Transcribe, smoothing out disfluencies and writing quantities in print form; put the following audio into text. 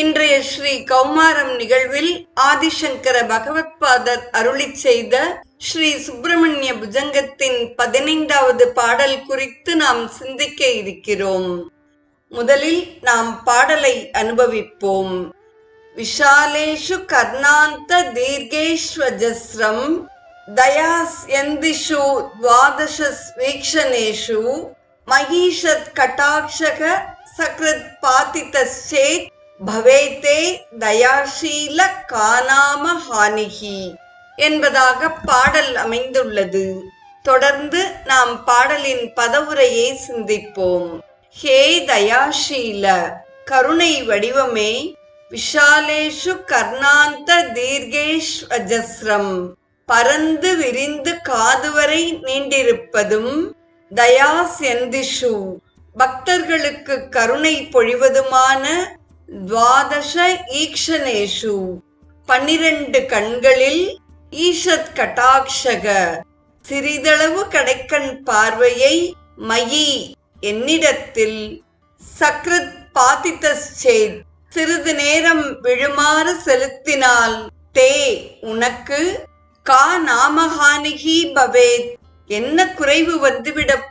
இன்றைய ஸ்ரீ கௌமாரம் நிகழ்வில் ஆதிசங்கர பகவத்பாதர் அருளிச் செய்த ஸ்ரீ சுப்பிரமணிய புஜங்கத்தின் 15வது பாடல் குறித்து நாம் சிந்திக்க இருக்கிறோம். முதலில் நாம் பாடலை அனுபவிப்போம். விஷாலேஷு கர்ணாந்த தீர்கேஷ்வஜஸ்ரம் தயாஸ்யந்திஷு துவாதச வீக்ஷணேஷு மகீஷத் கடாக்ஷக சக்ருத் பாதிதச்சேத் பவேதே தயாஷீல கானாம ஹானிகி என்பதாக பாடல் அமைந்துள்ளது. தொடர்ந்து நாம் பாடலின் பதவுரையை சிந்திப்போம். ஹே தயாஷீல, கருணை வடிவமே, விஷாலேஷு கர்ணாந்த தீர்கேஷ்வஜஸ்ரம், பரந்து விரிந்து காதுவரை நீண்டிருப்பதும், தயாஸ்யந்திஷு, பக்தர்களுக்கு கருணை பொழிவதுமான, துவாதச ஈக்ஷணேஷு, 12 கண்களில், ஈஷத் கடாக்ஷக, சிறிதளவு கடைக்கண் பார்வையை, மயி என்னிடத்தில், சக்ருத் பாதிதச்சேத், சிறிது நேரம் விழுமாறு செலுத்தினால், தே உனக்கு, கா நாமஹானிகி பவேத், என்ன குறைவு வந்துவிடப்